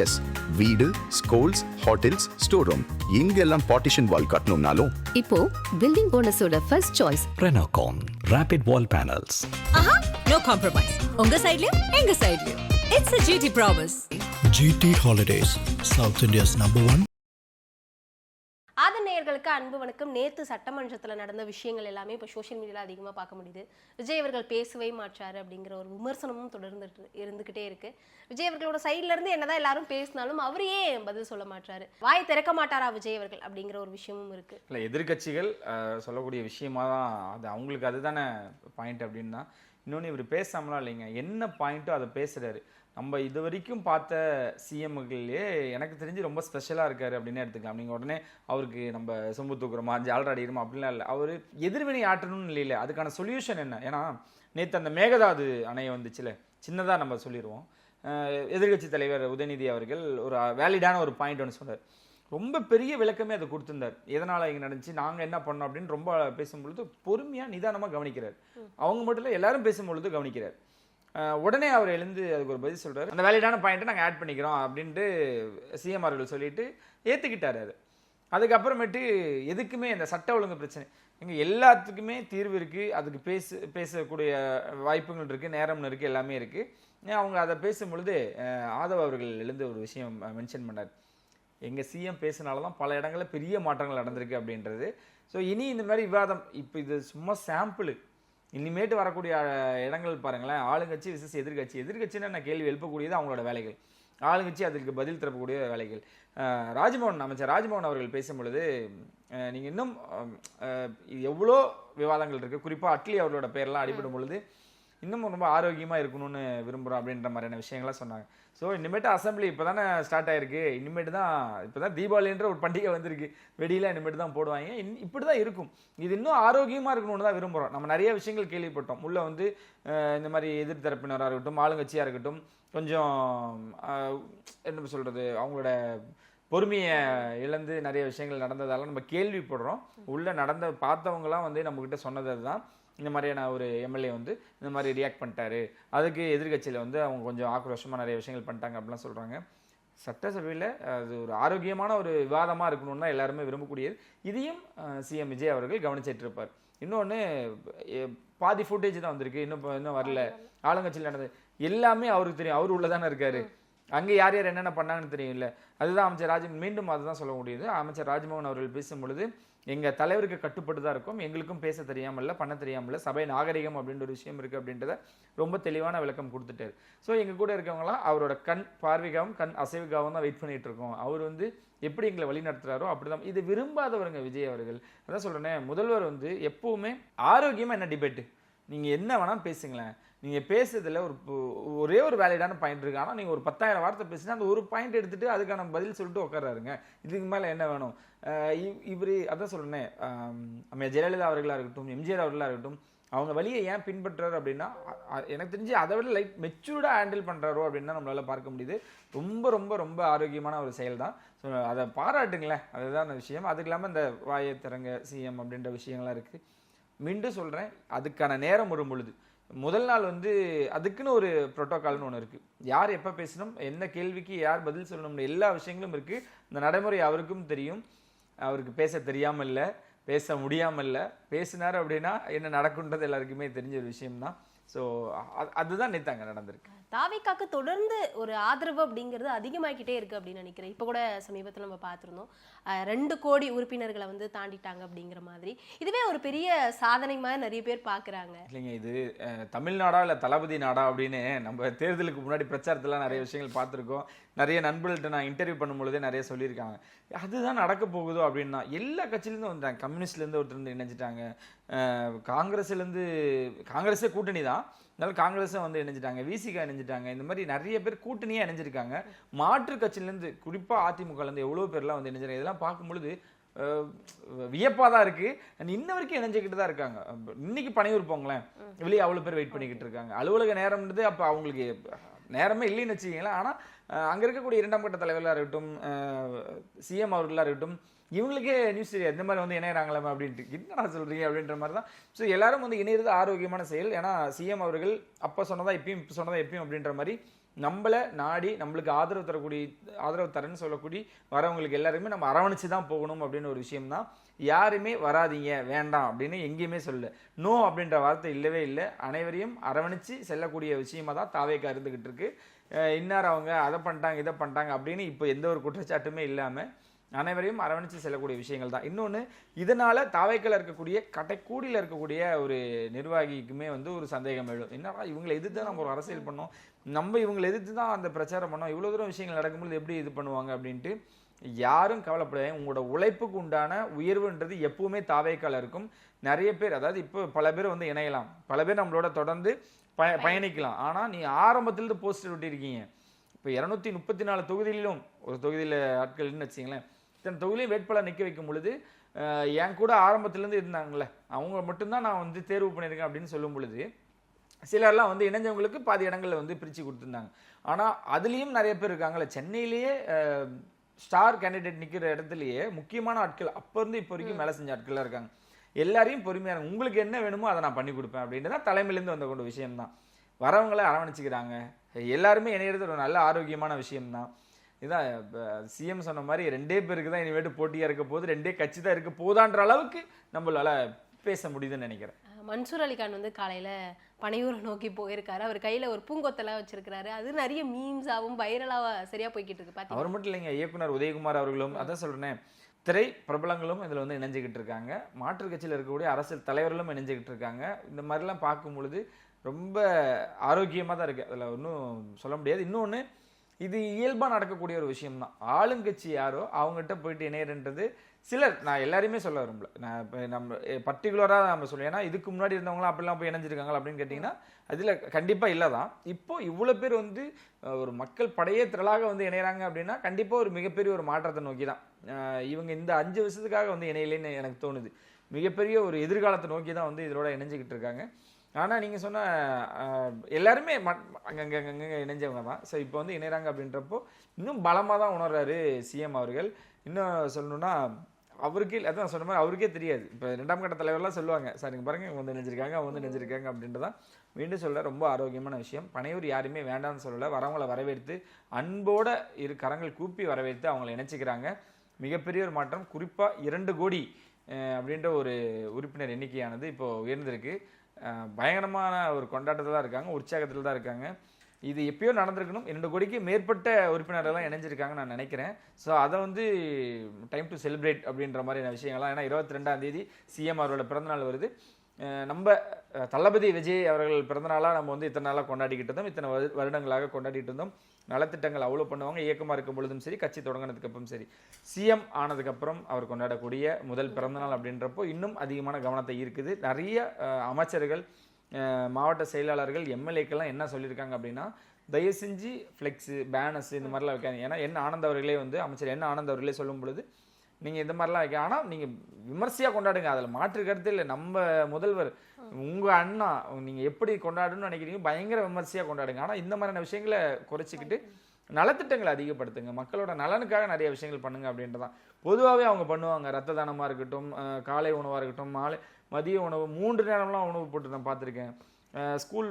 S, வீடு, schools, hotels, store room இங்கெல்லாம் partition wall கட்டணும்னாலும் இப்போ பில்டிங் போனஸோட first choice Renocon Rapid Wall Panels. No compromise. உங்க சைடுலயும் எங்க சைடுலயும். It's a GT promise. GT Holidays, South India's #1. நேயர்களுக்கு அன்பு வணக்கம். நேற்று சட்டமன்றத்தில் நடந்த விஷயங்கள் எல்லாமே இப்போ சோஷியல் மீடியாவில் அதிகமாக பார்க்க முடியுது. விஜய் அவர்கள் பேசவே மாட்டாரு அப்படிங்கிற ஒரு விமர்சனமும் இருந்துகிட்டே இருக்கு. விஜய் அவர்களோட சைட்ல இருந்து என்னதான் எல்லாரும் பேசினாலும் அவரே பதில் சொல்ல மாட்டாரு. வாய் திறக்க மாட்டாரா விஜய் அவர்கள் அப்படிங்கிற ஒரு விஷயமும் இருக்கு. இல்லை, எதிர்கட்சிகள் சொல்லக்கூடிய விஷயமா தான் அது, அவங்களுக்கு அதுதானே பாயிண்ட் அப்படின்னா. இன்னொன்று, இவர் பேசாமலாம் இல்லைங்க, என்ன பாயிண்ட்டோ அதை பேசுகிறாரு. நம்ம இது வரைக்கும் பார்த்த சிஎம்களே எனக்கு தெரிஞ்சு ரொம்ப ஸ்பெஷலாக இருக்கார் அப்படின்னு எடுத்துக்கலாம். நீங்கள் உடனே அவருக்கு நம்ம சொம்பு தூக்குறோமா, ஜாலர் அடிக்கிறோமா அப்படின்லாம் இல்லை. அவர் எதிர்வினை ஆற்றணும்னு இல்லை. அதுக்கான சொல்யூஷன் என்ன? ஏன்னா நேற்று அந்த மேகதாது அணை வந்துச்சுல, சின்னதாக நம்ம சொல்லிடுவோம். எதிர்கட்சி தலைவர் உதயநிதி அவர்கள் ஒரு வேலிடான ஒரு பாயிண்ட் ஒன்று சொன்னார். ரொம்ப பெரிய விளக்கமே அதை கொடுத்துருந்தார். எதனால் இங்கே நடந்துச்சு, நாங்கள் என்ன பண்ணோம் அப்படின்னு ரொம்ப பேசும்பொழுது பொறுமையாக நிதானமாக கவனிக்கிறார். அவங்க மட்டும் இல்லை, எல்லாரும் பேசும்பொழுது கவனிக்கிறார். உடனே அவர் எழுந்து அதுக்கு ஒரு பதில் சொல்கிறார். அந்த வேலிடான பாயிண்ட்டை நாங்கள் ஆட் பண்ணிக்கிறோம் அப்படின்ட்டு சிஎம் அவர்கள் சொல்லிட்டு ஏற்றுக்கிட்டார். அது அதுக்கப்புறமேட்டு எதுக்குமே இந்த சட்ட ஒழுங்கு பிரச்சனை எங்கள் எல்லாத்துக்குமே தீர்வு இருக்குது. அதுக்கு பேசக்கூடிய வாய்ப்புகள் இருக்குது, நேரம்னு இருக்குது, எல்லாமே இருக்குது. அவங்க அதை பேசும்பொழுது ஆதவ் அவர்கள் எழுந்து ஒரு விஷயம் மென்ஷன் பண்ணார். எங்கள் சிஎம் பேசினால தான் பல இடங்களில் பெரிய மாற்றங்கள் நடந்திருக்கு அப்படின்றது. ஸோ இனி இந்த மாதிரி விவாதம், இப்போ இது சும்மா சாம்பிள். இனிமேட்டு வரக்கூடிய இடங்கள் பாருங்களேன், ஆளுங்கட்சி விசஸ் எதிர்கட்சி. எதிர்கட்சின்னு நான் கேள்வி எழுப்பக்கூடியது அவங்களோட வேலைகள், ஆளுங்கட்சி அதுக்கு பதில் தரக்கூடிய வேலைகள். அமைச்சர் ராஜ்மோகன் அவர்கள் பேசும்பொழுது, நீங்கள் இன்னும் எவ்வளோ விவாதங்கள் இருக்குது, குறிப்பாக அட்லி அவர்களோட பேரெல்லாம் அடிபடும் பொழுது இன்னும் ரொம்ப ஆரோக்கியமாக இருக்கணும்னு விரும்புகிறோம் அப்படின்ற மாதிரியான விஷயங்கள்லாம் சொன்னாங்க. ஸோ இனிமேட்டு அசம்பிளி இப்போ தானே ஸ்டார்ட் ஆகிருக்கு. இனிமேட்டு தான் இப்போ தான் தீபாவளின்ற ஒரு பண்டிகை வந்திருக்கு. வெடியெலாம் இனிமேட்டு தான் போடுவாங்க. இப்படி தான் இருக்கும். இது இன்னும் ஆரோக்கியமாக இருக்கணும்னு தான் விரும்புகிறோம். நம்ம நிறைய விஷயங்கள் கேள்விப்பட்டோம். உள்ளே வந்து இந்த மாதிரி எதிர்த்தரப்பினராக இருக்கட்டும், ஆளுங்கட்சியாக இருக்கட்டும், கொஞ்சம் என்ன சொல்கிறது, அவங்களோட பொறுமையை இழந்து நிறைய விஷயங்கள் நடந்ததால நம்ம கேள்விப்படுறோம். உள்ளே பார்த்தவங்களாம் வந்து நம்மக்கிட்ட சொன்னது அதுதான். இந்த மாதிரியான ஒரு எம்எல்ஏ வந்து இந்த மாதிரி ரியாக்ட் பண்ணிட்டாரு, அதுக்கு எதிர்கட்சியில் வந்து அவங்க கொஞ்சம் ஆக்ரோஷமாக நிறைய விஷயங்கள் பண்ணிட்டாங்க அப்படிலாம் சொல்கிறாங்க. சட்டசபையில் அது ஒரு ஆரோக்கியமான ஒரு விவாதமாக இருக்கணும்னு தான் எல்லாருமே விரும்பக்கூடியது. இதையும் சிஎம் விஜய் அவர்கள் கவனிச்சிட்டு இருப்பார். இன்னொன்று, பாதி ஃபுட்டேஜ் தான் வந்திருக்கு, இன்னும் வரல. ஆளுங்கட்சியில் நடந்தது எல்லாமே அவருக்கு தெரியும், அவர் உள்ள தானே இருக்காரு. அங்கே யார் யார் என்னென்ன பண்ணாங்கன்னு தெரியும் இல்லை. அதுதான் அமைச்சர் மீண்டும் அதுதான் சொல்ல முடியுது. அமைச்சர் ராஜ்மோகன் அவர்கள் பேசும்பொழுது, எங்கள் தலைவருக்கு கட்டுப்பட்டு தான் இருக்கும், எங்களுக்கும் பேச தெரியாமல் பண்ண தெரியாமல் சபை நாகரிகம் அப்படின்ற ஒரு விஷயம் இருக்குது அப்படின்றத ரொம்ப தெளிவான விளக்கம் கொடுத்துட்டாரு. ஸோ எங்கள் கூட இருக்கவங்களாம் அவரோட கண் பார்வைக்காகவும் கண் அசைவுக்காகவும் தான் வெயிட் பண்ணிட்டு இருக்கோம். அவர் வந்து எப்படி எங்களை வழி நடத்துகிறாரோ அப்படிதான். இது விரும்பாதவருங்க விஜய் அவர்கள். அதான் சொல்கிறேனே, முதல்வர் வந்து எப்பவுமே ஆரோக்கியமாக என்ன டிபேட்டு, நீங்கள் என்ன வேணால் பேசுங்களேன், நீங்கள் பேசுறதுல ஒரே ஒரு வேலிடான பாயிண்ட் இருக்குது. ஆனால் நீங்கள் ஒரு 10,000 வார்த்தை பேசினா அந்த ஒரு பாயிண்ட் எடுத்துகிட்டு அதுக்கான பதில் சொல்லிட்டு உட்காராருங்க. இதுக்கு மேலே என்ன வேணும்? இவர் அதான் சொல்கிறேனே, அம்மையா ஜெயலலிதா அவர்களாக இருக்கட்டும், எம்ஜிஆர் அவர்களாக இருக்கட்டும், அவங்க வழியை ஏன் பின்பற்றுறாரு அப்படின்னா, எனக்கு தெரிஞ்சு அதை விட மெச்சூர்டாக ஹேண்டில் பண்ணுறாரோ அப்படின்னு தான் நம்மளால் பார்க்க முடியுது. ரொம்ப ரொம்ப ரொம்ப ஆரோக்கியமான ஒரு செயல் தான். ஸோ அதை பாராட்டுங்களேன், அதுதான் விஷயம். அதுக்கு இல்லாமல் இந்த வாயை திறங்க சிஎம் அப்படின்ற விஷயங்கள்லாம் இருக்குது. மீண்டும் சொல்கிறேன், அதுக்கான நேரம் வரும் பொழுது முதல் நாள் வந்து அதுக்குன்னு ஒரு ப்ரோட்டோகால்னு ஒன்று இருக்குது. யார் எப்போ பேசணும், என்ன கேள்விக்கு யார் பதில் சொல்லணும்னு எல்லா விஷயங்களும் இருக்குது. இந்த நடைமுறை அவருக்கும் தெரியும். அவருக்கு பேச தெரியாமல் இல்லை, பேச முடியாமல் இல்லை, பேசினார் அப்படின்னா என்ன நடக்குன்றது எல்லாருக்குமே தெரிஞ்ச ஒரு விஷயம்தான். ஸோ அதுதான் நேற்று அங்கே நடந்திருக்கு. தாவேக்காக்கு தொடர்ந்து ஒரு ஆதரவு அப்படிங்கிறது அதிகமாகிக்கிட்டே இருக்கு அப்படின்னு நினைக்கிறேன். இப்போ கூட சமீபத்தில் நம்ம பார்த்துருந்தோம், 2 கோடி உறுப்பினர்களை வந்து தாண்டிட்டாங்க அப்படிங்கிற மாதிரி. இதுவே ஒரு பெரிய சாதனை மாதிரி நிறைய பேர் பார்க்குறாங்க. இல்லைங்க, இது தமிழ்நாடா இல்லை தளபதி நாடா அப்படின்னு நம்ம தேர்தலுக்கு முன்னாடி பிரச்சாரத்தில் நிறைய விஷயங்கள் பார்த்துருக்கோம். நிறைய நண்பர்கள்ட்ட நான் இன்டர்வியூ பண்ணும்பொழுதே நிறைய சொல்லியிருக்காங்க. அதுதான் நடக்க போகுதோ அப்படின்னா எல்லா கட்சியிலேருந்து வந்துட்டாங்க. கம்யூனிஸ்ட்லேருந்து ஒருத்தர் இணைஞ்சிட்டாங்க, காங்கிரஸே கூட்டணி தான், அதனால காங்கிரஸும் வந்து இணைஞ்சிட்டாங்க, விசிகா இணைஞ்சிட்டாங்க. இந்த மாதிரி நிறைய பேர் கூட்டணியாக இணைஞ்சிருக்காங்க. மாற்று கட்சியிலேருந்து குறிப்பாக அதிமுகலேருந்து எவ்வளோ பேர்லாம் வந்து இணைஞ்சிருக்காங்க. இதெல்லாம் பார்க்கும்பொழுது வியப்பாக தான் இருக்குது. இன்ன வரைக்கும் இணைஞ்சிக்கிட்டு தான் இருக்காங்க. இன்னைக்கு பனையூர் போங்களேன், வெளியே அவ்வளோ பேர் வெயிட் பண்ணிக்கிட்டு இருக்காங்க. அலுவலக நேரம்ன்றது அப்போ அவங்களுக்கு நேரமே இல்லைன்னு வச்சுக்கிங்களேன். ஆனால் அங்கே இருக்கக்கூடிய 2ஆம் கட்ட தலைவர்களாக இருக்கட்டும், சிஎம் அவர்களாக இருக்கட்டும், இவங்களுக்கே நியூஸ் தெரியாது இந்த மாதிரி வந்து இணையறாங்களாமா அப்படின்ட்டு. என்னடா சொல்கிறீங்க அப்படின்ற மாதிரி தான். ஸோ எல்லாரும் வந்து இணையிறது ஆரோக்கியமான செயல். ஏன்னா சிஎம் அவர்கள் அப்போ சொன்னதா இப்பயும், இப்போ சொன்னதா எப்பயும் அப்படின்ற மாதிரி நம்மளை நாடி நம்மளுக்கு ஆதரவு தரேன்னு சொல்லக்கூடிய வரவங்களுக்கு எல்லாருமே நம்ம அரவணைச்சு தான் போகணும் அப்படின்னு ஒரு விஷயம் தான். யாருமே வராதீங்க வேண்டாம் அப்படின்னு எங்கேயுமே சொல்லல. நோ அப்படின்ற வார்த்தை இல்லவே இல்லை. அனைவரையும் அரவணைச்சு செல்லக்கூடிய விஷயமா தான் தாவேக்கா இருந்துகிட்டு இருக்கு. இன்னார் அவங்க அதை பண்ணிட்டாங்க இதை பண்ணிட்டாங்க அப்படின்னு இப்போ எந்த ஒரு குற்றச்சாட்டுமே இல்லாமல் அனைவரையும் அரவணைச்சு செல்லக்கூடிய விஷயங்கள் தான். இன்னொன்று, இதனால தாவேக்கால இருக்கக்கூடிய கடைக்கூடியில் இருக்கக்கூடிய ஒரு நிர்வாகிக்குமே வந்து ஒரு சந்தேகம் எழும். என்னடா இவங்களை எதிர்த்து தான் நம்ம ஒரு அரசியல் பண்ணோம், நம்ம இவங்களை எதிர்த்து தான் அந்த பிரச்சாரம் பண்ணோம், இவ்வளோ தூரம் விஷயங்கள் நடக்கும்போது எப்படி இது பண்ணுவாங்க அப்படின்ட்டு யாரும் கவலைப்படாது. உங்களோட உழைப்புக்கு உண்டான உயர்வுன்றது எப்பவுமே தாவேக்கால இருக்கும். நிறைய பேர், அதாவது இப்போ பல பேர் வந்து இணையலாம், பல பேர் நம்மளோட தொடர்ந்து பயணிக்கலாம். ஆனால் நீ ஆரம்பத்திலிருந்து போஸ்டர் விட்டிருக்கீங்க. இப்போ 234 தொகுதியிலும் ஒரு தொகுதியில் ஆட்கள்னு வச்சிங்களேன், இத்தனை தொகுதியிலையும் வேட்பாளர் நிற்க வைக்கும் பொழுது என் கூட ஆரம்பத்திலேருந்து இருந்தாங்களே அவங்க மட்டும்தான் நான் வந்து தேர்வு பண்ணியிருக்கேன் அப்படின்னு சொல்லும் பொழுது சிலர்லாம் வந்து இணைஞ்சவங்களுக்கு பாதி இடங்களில் வந்து பிரித்து கொடுத்துருந்தாங்க. ஆனால் அதுலேயும் நிறைய பேர் இருக்காங்களே, சென்னையிலேயே ஸ்டார் கேண்டிடேட் நிற்கிற இடத்துலையே முக்கியமான ஆட்கள் அப்போ இருந்து இப்போ வரைக்கும் வேலை செஞ்ச ஆட்கள்லாம் இருக்காங்க. எல்லாரையும் பொறுமையாக உங்களுக்கு என்ன வேணுமோ அதை நான் பண்ணி கொடுப்பேன் அப்படின்ட்டு தான் தலைமையிலேருந்து வந்த கொண்ட விஷயம்தான். வரவங்களை அரவணைச்சிக்கிறாங்க, எல்லாருமே இணையிறது ஒரு நல்ல ஆரோக்கியமான விஷயம்தான். இதான் சிஎம் சொன்ன மாதிரி 2 பேருக்கு தான் இனிமேட்டு போட்டியாக இருக்க போது, 2 கட்சி தான் இருக்க போதான்ற அளவுக்கு நம்மளால பேச முடியுதுன்னு நினைக்கிறேன். மன்சூர் அலிகான் வந்து காலையில பனையூரை நோக்கி போயிருக்காரு. அவர் கையில ஒரு பூங்கொத்தெல்லாம் வச்சிருக்காரு. அது நிறைய மீம்ஸாவும் வைரலாவா சரியா போய்கிட்டு இருக்கு. அவர் மட்டும் இல்லைங்க, இயக்குனர் உதயகுமார் அவர்களும், அதான் சொல்றேன், திரை பிரபலங்களும் இதில் வந்து இணைஞ்சிக்கிட்டு இருக்காங்க. மாற்றுக் கட்சியில் இருக்கக்கூடிய அரசியல் தலைவர்களும் இணைஞ்சிக்கிட்டு இருக்காங்க. இந்த மாதிரிலாம் பார்க்கும் பொழுது ரொம்ப ஆரோக்கியமாக தான் இருக்குது. அதில் ஒன்றும் சொல்ல முடியாது. இன்னொன்று, இது இயல்பாக நடக்கக்கூடிய ஒரு விஷயம்தான். ஆளுங்கட்சி யாரோ அவங்ககிட்ட போயிட்டு இணையன்றது சிலர், நான் எல்லாரையுமே சொல்ல விரும்பல, நான் இப்போ நம்ம பர்டிகுலராக நம்ம சொல்லுவேன். ஏன்னா இதுக்கு முன்னாடி இருந்தவங்களாம் அப்படிலாம் போய் இணைஞ்சிருக்காங்களா அப்படின்னு கேட்டிங்கன்னா அதில் கண்டிப்பாக இல்லை தான். இப்போ இவ்வளோ பேர் வந்து ஒரு மக்கள் படையே திரளாக வந்து இணைகிறாங்க அப்படின்னா கண்டிப்பாக ஒரு மிகப்பெரிய ஒரு மாற்றத்தை நோக்கி தான். இவங்க இந்த 5 வருஷத்துக்காக வந்து இணையிலேன்னு எனக்கு தோணுது. மிகப்பெரிய ஒரு எதிர்காலத்தை நோக்கி தான் வந்து இதோட இணைஞ்சிக்கிட்டு இருக்காங்க. ஆனால் நீங்கள் சொன்ன எல்லாருமே அங்கங்கே இணைஞ்சவங்க தான். ஸோ இப்போ வந்து இணைகிறாங்க அப்படின்றப்போ இன்னும் பலமாக தான் உணர்றாரு சிஎம் அவர்கள். இன்னும் சொல்லணும்னா அவருக்கே, அதான் சொன்ன மாதிரி அவருக்கே தெரியாது. இப்போ 2ஆம் கட்ட தலைவர்லாம் சொல்லுவாங்க, சார் நீங்கள் பாருங்கள் இவங்க வந்து நினைச்சிருக்காங்க அவங்க வந்து நினைச்சிருக்காங்க அப்படின்றதான். மீண்டும் சொல்ல ரொம்ப ஆரோக்கியமான விஷயம். பனையூர் யாருமே வேண்டாம்னு சொல்லலை, வரவங்களை வரவேற்று அன்போட கரங்கள் கூப்பி வரவேற்று அவங்கள இணைச்சிக்கிறாங்க. மிகப்பெரிய ஒரு மாற்றம். குறிப்பாக 2 கோடி அப்படின்ற ஒரு உறுப்பினர் எண்ணிக்கையானது இப்போ உயர்ந்திருக்கு. பயங்கரமான ஒரு கொண்டாட்டத்தில் தான் இருக்காங்க, உற்சாகத்தில் தான் இருக்காங்க. இது எப்பயோ நடந்திருக்கணும். 2 கோடிக்கு மேற்பட்ட உறுப்பினர்கள்லாம் இணைஞ்சிருக்காங்க நான் நினைக்கிறேன். ஸோ அதை வந்து டைம் டு செலிப்ரேட் அப்படின்ற மாதிரியான விஷயங்கள்லாம். ஏன்னா 22ஆம் தேதி சிஎம் அவரோட பிறந்தநாள் வருது. நம்ம தளபதி விஜய் அவர்கள் பிறந்தநாளாக நம்ம வந்து இத்தனை நாளாக கொண்டாடிக்கிட்டு இருந்தோம், இத்தனை வருடங்களாக கொண்டாடிட்டு இருந்தோம். நலத்திட்டங்கள் அவ்வளோ பண்ணுவாங்க, இயக்கமாக இருக்கும் பொழுதும் சரி, கட்சி தொடங்கினதுக்கப்புறம் சரி. சிஎம் ஆனதுக்கப்புறம் அவர் கொண்டாடக்கூடிய முதல் பிறந்தநாள் அப்படின்றப்போ இன்னும் அதிகமான கவனத்தை ஈர்க்குது. நிறைய அமைச்சர்கள், மாவட்ட செயலாளர்கள், எம்எல்ஏக்கெல்லாம் என்ன சொல்லியிருக்காங்க அப்படின்னா, தயவு செஞ்சு ஃப்ளெக்ஸு பேனர்ஸ் இந்த மாதிரிலாம் வைக்காங்க. ஏன்னா என்ன ஆனந்த் அவர்களே வந்து, அமைச்சர் என்ன ஆனந்த் அவர்களே சொல்லும் பொழுது நீங்கள் இந்த மாதிரிலாம் வைக்க, ஆனால் நீங்கள் விமர்சையாக கொண்டாடுங்க, அதில் மாற்று கருத்து இல்லை. நம்ம முதல்வர் உங்கள் அண்ணா நீங்கள் எப்படி கொண்டாடணும்னு நினைக்கிறீங்க, பயங்கர விமர்சையாக கொண்டாடுங்க. ஆனால் இந்த மாதிரியான விஷயங்களை குறைச்சிக்கிட்டு நலத்திட்டங்களை அதிகப்படுத்துங்க, மக்களோட நலனுக்காக நிறைய விஷயங்கள் பண்ணுங்க அப்படின்றதான். பொதுவாகவே அவங்க பண்ணுவாங்க. ரத்த தானமாக இருக்கட்டும், காலை உணவாக இருக்கட்டும், மதிய உணவு, 3 நேரம்லாம் உணவு போட்டு நான் பார்த்துருக்கேன். ஸ்கூல்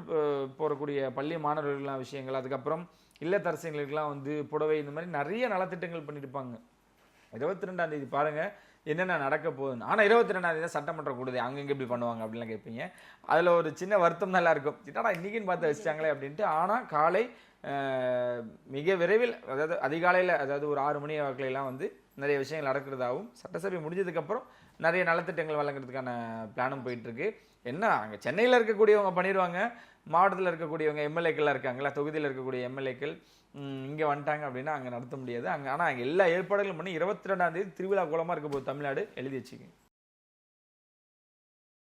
போகக்கூடிய பள்ளி மாணவர்கள்லாம் விஷயங்கள், அதுக்கப்புறம் இல்லத்தரசிகளுக்கெல்லாம் வந்து புடவை, இந்த மாதிரி நிறைய நலத்திட்டங்கள் பண்ணியிருப்பாங்க. 22ஆம் தேதி பாருங்கள் என்னென்ன நடக்க போகுதுன்னு. ஆனால் 22ஆம் தேதி சட்டமன்றம் கூடுது, அங்கங்கே எப்படி பண்ணுவாங்க அப்படின்லாம் கேட்பீங்க. அதில் ஒரு சின்ன வருத்தம் நல்லா இருக்கும், என்னடா இன்றைக்கின்னு பார்த்து வச்சிட்டாங்களே அப்படின்ட்டு. ஆனால் காலை மிக விரைவில், அதாவது அதிகாலையில், அதாவது ஒரு 6 மணி வாக்கிலெல்லாம் வந்து நிறைய விஷயங்கள் நடக்கிறதாகவும், சட்டசபை முடிஞ்சதுக்கப்புறம் நிறைய நலத்திட்டங்கள் வழங்குறதுக்கான பிளானும் போயிட்டுருக்கு. என்ன அங்கே சென்னையில் இருக்கக்கூடியவங்க பண்ணிடுவாங்க, மாவட்டத்தில் இருக்கக்கூடியவங்க எம்எல்ஏக்கள்லாம் இருக்காங்களா, தொகுதியில் இருக்கக்கூடிய எம்எல்ஏக்கள் இங்கே வந்துட்டாங்க அப்படின்னா அங்கே நடத்த முடியாது. ஆனால் அங்கே எல்லா ஏற்பாடுகளும் பண்ணி 22ஆம் தேதி திருவிழா கோலமாக இருக்க போது தமிழ்நாடு, எழுதி வச்சுக்கோங்க.